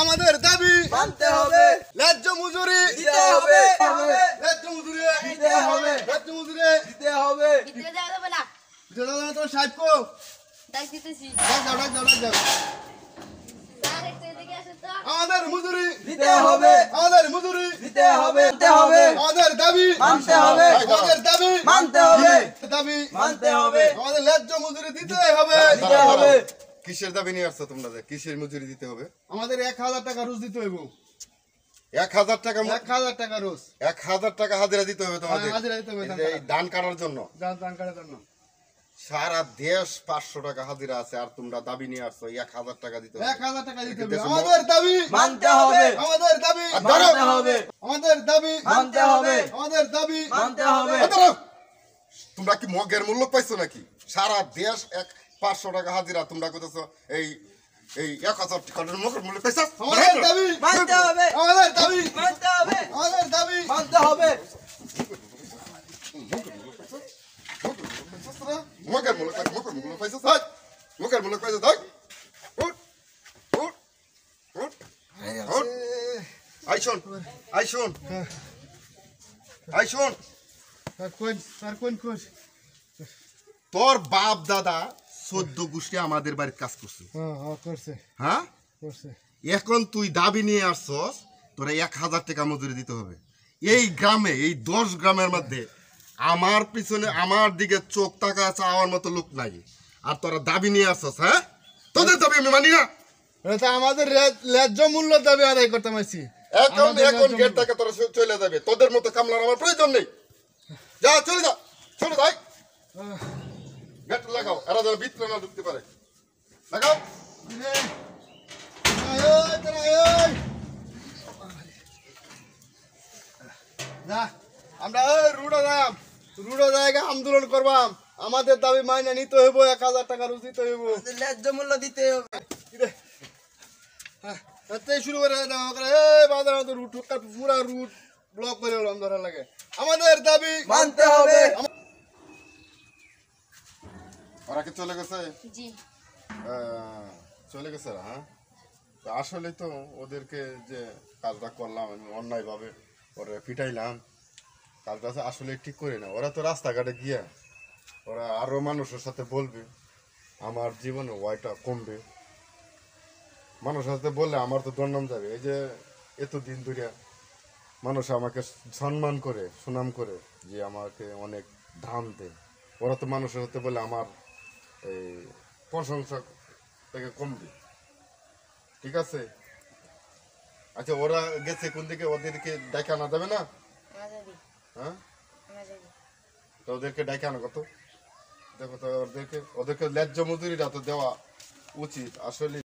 আমাদের দাবি মানতে হবে, ন্যায্য মজুরি দিতে হবে, ন্যায্য মজুরি দিতে হবে, ন্যায্য মজুরি দিতে হবে। দিতে দেওয়া যাবে না। তোমার সাহেব কো ডাক দিতেছি। ডাক দাও স্যার একটু এদিকে আসেন তো। আমাদের মজুরি দিতে হবে, আমাদের মজুরি দিতে হবে, দিতে হবে, আমাদের দাবি মানতে হবে, আমাদের দাবি মানতে হবে, দাবি মানতে হবে, আমাদের ন্যায্য মজুরি দিতে হবে দিতে হবে। কিসের দাবি নিয়ে আসছো তোমরা? কিসের মজুরি দিতে হবে? আমাদের 1000 টাকা রোজ দিতে হইব 1000 টাকা 1000 টাকা রোজ 1000 টাকা হাজিরা দিতে হবে তোমাদের হাজিরা দিতে হবে এই ধান কাটার জন্য। ধান কাটার জন্য সারা দেশ 500 টাকা হাজিরা আছে আর তোমরা দাবি নিয়ে আসছো 1000 টাকা দিতে হবে। 1000 টাকা দিতে হবে আমাদের দাবি মানতে হবে, আমাদের দাবি মানতে হবে, আমাদের দাবি মানতে হবে, আমাদের দাবি মানতে হবে। দাঁড়াও। তোমরা কি মগের মূল্য পাইছো নাকি? সারা দেশ 500 টাকা হাজিরা, তোমরা কইতেছো এই 1000 টাকার মগের মূল্য পাইছো? আমাদের দাবি মানতে হবে, আমাদের দাবি মানতে হবে, আমাদের দাবি মানতে হবে। মগের মূল্য পাইছো? তাই মগের মূল্য পাইছো? তাই উঠ উঠ উঠ উঠ। আইসুন আইসুন আইসুন। কোন তোর বাপ দাদা 14 গোষ্ঠী আমাদের বাড়িতে কাজ করছে, করছে হ্যাঁ? করছে এখন তুই দাবি নিয়ে আসছস তোরা 1000 টাকা মজুরি দিতে হবে। এই গ্রামে, এই 10 গ্রামের মধ্যে আমার পিছনে আমার দিকে চোখ তাকা চাওয়ার মতো লোক নাই, আর তোরা দাবি নিয়ে আসছস। হ্যাঁ, তোদের দাবি আমি মানি না। এটা আমাদের ন্যায্য মূল্য দাবি আদায় করতে পারছি এখন গেট থেকে তোরা চলে যাবে, তোদের মতো কামলার আমার প্রয়োজন নেই। যা চলে যাই গেট লাগাও, এরা যেন ভিতরে না ঢুকতে পারে। লাগাও। আমরা রুডো জায়গা আন্দোলন করবাম, আমাদের দাবি মাইনে নিতে হইব 1000 টাকা রোজ দিতে হইব। ন্যায্য মূল্য দিতে হবে। শুরু করে বাজার রুট পুরা রুট ব্লক করে ধরা লাগে। আমাদের দাবি মানতে হবে। ওরা কি চলে গেছে? জি। চলে গেছে, হ্যাঁ? তো আসলে তো ওদেরকে যে কাজটা করলাম আমি অন্যায়ভাবে ওরা পিটাইলাম, কাজটা আসলে ঠিক করে না। ওরা তো রাস্তাঘাটে গিয়া ওরা আরো মানুষের সাথে বলবে, আমার জীবনে ওয়াইটা কমবে। মানুষের সাথে বললে আমার তো দণ্ডম যাবে। এই যে এতদিন ধরে মানুষ আমাকে সম্মান করে, সুনাম করে, যে আমাকে অনেক দাম দেয়, ওরা তো মানুষের সাথে বলে আমার এই প্রশংসা থেকে কমবে। ঠিক আছে? আচ্ছা, ওরা গেছে কোন দিকে? ওদেরকে ডাকা আনা যাবে না? হ্যাঁ, তো ওদেরকে ডাকা আনো কত? দেখো তো ওদেরকে ন্যায্য মজুরিটা তো দেওয়া উচিত আসলে।